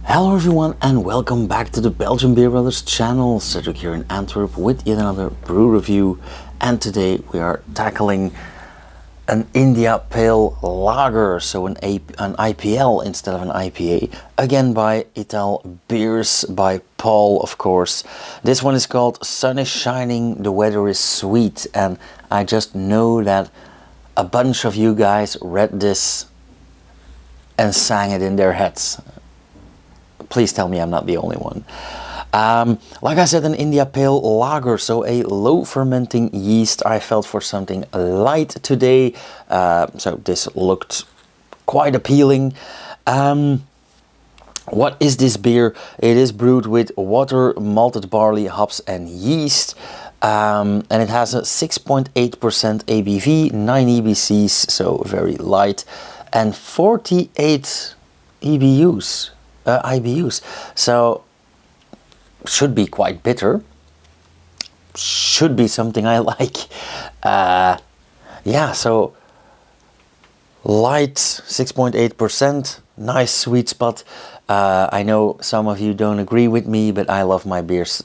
Hello everyone and welcome back to the Belgian Beer Brothers channel. Cedric here in Antwerp with yet another brew review, and today we are tackling an India Pale Lager, so an IPL instead of an IPA, again by I-tal Beers by Paul, of course. This one is called Sun is Shining, the Weather is Sweet, and I just know that a bunch of you guys read this and sang it in their heads. Please tell me I'm not the only one. Like I said, an India Pale Lager, so a low fermenting yeast. I felt for something light today, so this looked quite appealing. What is this beer? It is brewed with water, malted barley, hops and yeast. And it has a 6.8% ABV, 9 EBCs, so very light, and 48 IBUs, so should be quite bitter, should be something I like. Yeah, so light, 6.8%, nice sweet spot. I know some of you don't agree with me, but I love my beers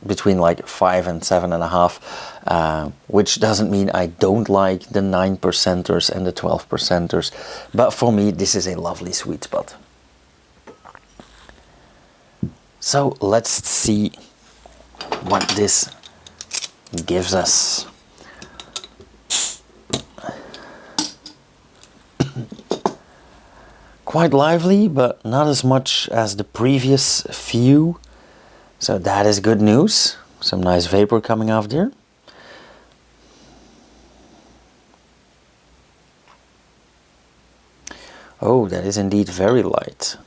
between like 5 and 7.5, which doesn't mean I don't like the 9%ers and the 12%ers, but for me this is a lovely sweet spot. So let's see what this gives us. Quite lively, but not as much as the previous few. So that is good news. Some nice vapor coming off there. Oh, that is indeed very light.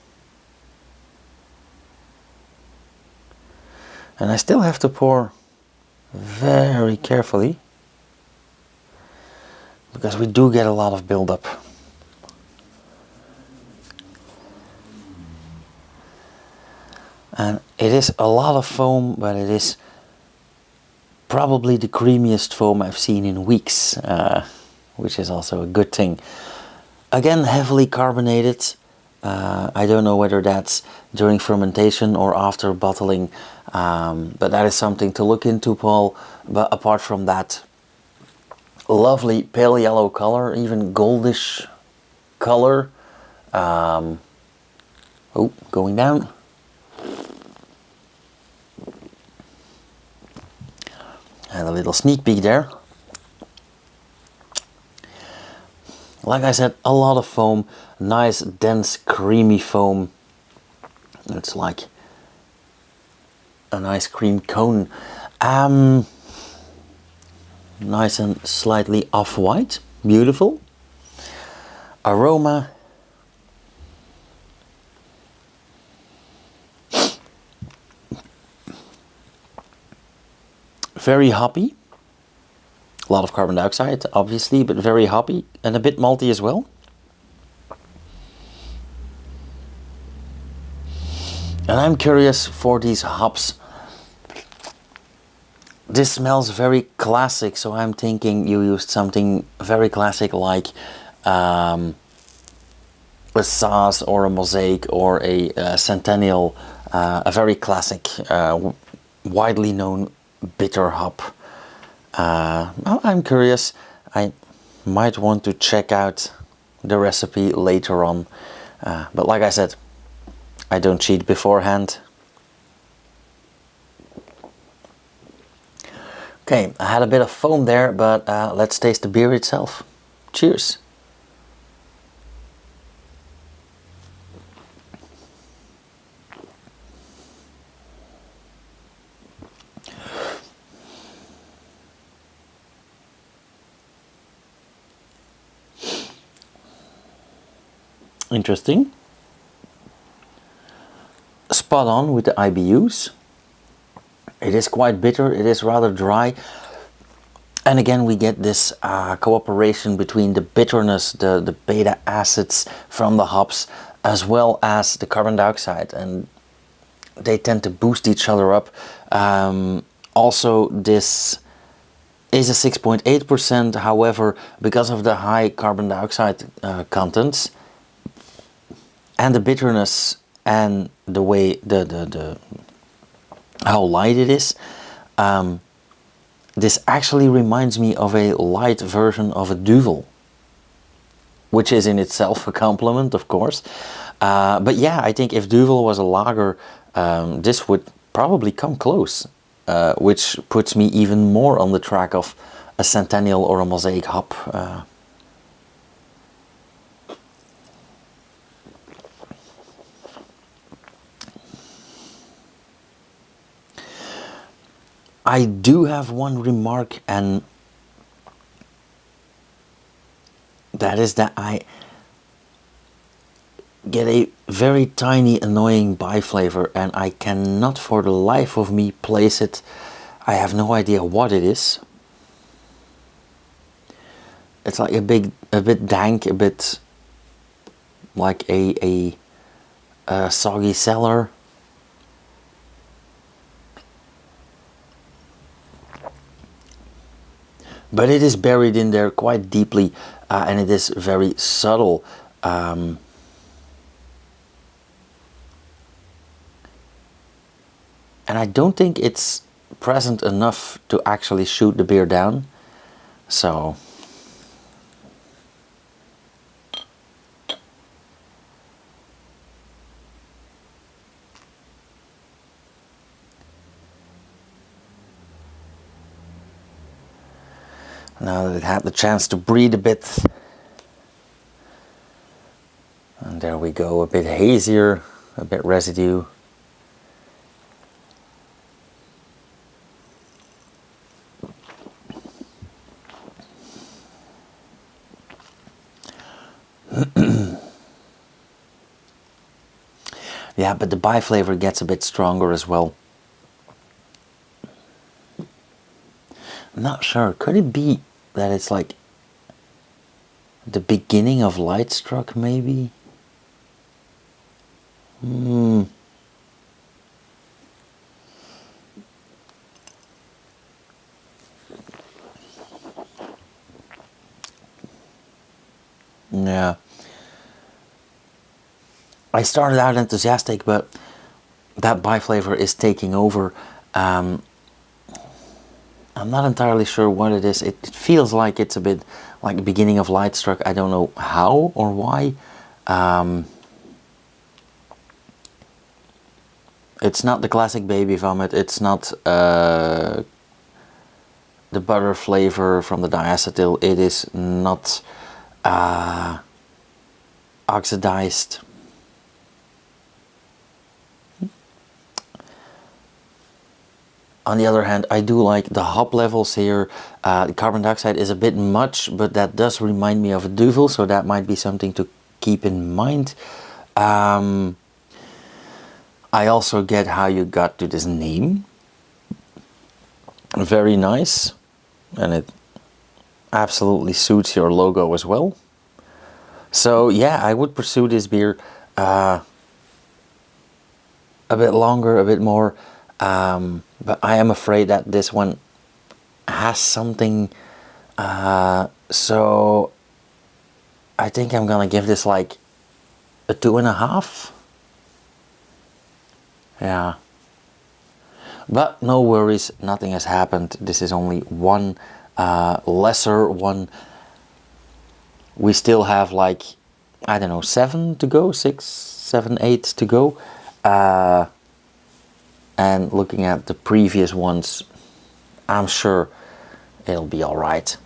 And I still have to pour very carefully, because we do get a lot of buildup. And it is a lot of foam, but it is probably the creamiest foam I've seen in weeks, which is also a good thing. Again, heavily carbonated. I don't know whether that's during fermentation or after bottling, but that is something to look into, Paul. But apart from that, lovely pale yellow color, even goldish color. Oh, going down. And a little sneak peek there. Like I said, a lot of foam, nice dense creamy foam. It's like an ice cream cone. Nice and slightly off-white, beautiful. Aroma. Very hoppy. A lot of carbon dioxide, obviously, but very hoppy and a bit malty as well. And I'm curious for these hops. This smells very classic, so I'm thinking you used something very classic like a Saaz or a Mosaic or a Centennial, a very classic, widely known bitter hop. Well, I'm curious. I might want to check out the recipe later on, but like I said, I don't cheat beforehand. Okay, I had a bit of foam there, but let's taste the beer itself. Cheers. Interesting. Spot on with the IBUs. It is quite bitter, it is rather dry. And again, we get this cooperation between the bitterness, the beta acids from the hops, as well as the carbon dioxide. And they tend to boost each other up. Also, this is a 6.8%, however, because of the high carbon dioxide contents and the bitterness, and the way the how light it is, this actually reminds me of a light version of a duvel, which is in itself a compliment, of course. But yeah, I think if duvel was a lager, this would probably come close, which puts me even more on the track of a Centennial or a Mosaic hop. I do have one remark, and that is that I get a very tiny annoying biflavor, and I cannot for the life of me place it. I have no idea what it is. It's like a bit dank, a bit like a soggy cellar. But it is buried in there quite deeply, and it is very subtle. And I don't think it's present enough to actually shoot the beer down. So now that it had the chance to breathe a bit, and there we go, a bit hazier, a bit residue. Yeah, but the biflavor gets a bit stronger as well. I'm not sure. Could it be that it's like the beginning of light struck, maybe? Yeah. I started out enthusiastic, but that biflavor is taking over. I'm not entirely sure what it is. It feels like it's a bit like the beginning of light struck. I don't know how or why. It's not the classic baby vomit. It's not the butter flavor from the diacetyl. It is not oxidized. On the other hand, I do like the hop levels here. The carbon dioxide is a bit much, but that does remind me of a duvel, so that might be something to keep in mind. I also get how you got to this name. Very nice, and it absolutely suits your logo as well. So yeah, I would pursue this beer a bit longer, a bit more. But I am afraid that this one has something, so I think I'm gonna give this like a 2.5. Yeah, but no worries, nothing has happened. This is only one lesser one. We still have like, I don't know, 7 to go, 6, 7, 8 to go. And looking at the previous ones, I'm sure it'll be all right.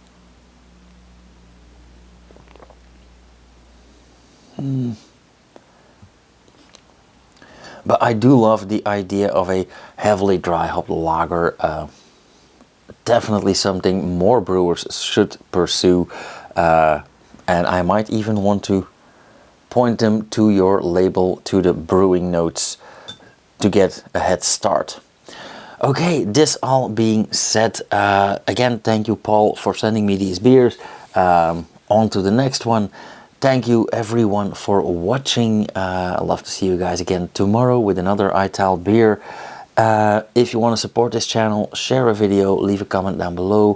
But I do love the idea of a heavily dry hop lager. Definitely something more brewers should pursue. And I might even want to point them to your label, to the brewing notes, to get a head start. Okay, this all being said, again, thank you, Paul, for sending me these beers. On to the next one. Thank you, everyone, for watching. I'd love to see you guys again tomorrow with another I-tal beer. If you want to support this channel, share a video, leave a comment down below,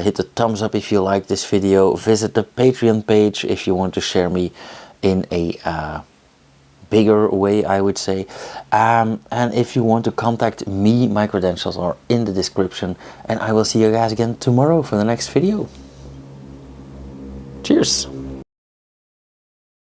hit the thumbs up if you like this video, visit the Patreon page if you want to share me in a bigger way, I would say. And if you want to contact me, my credentials are in the description, and I will see you guys again tomorrow for the next video. Cheers!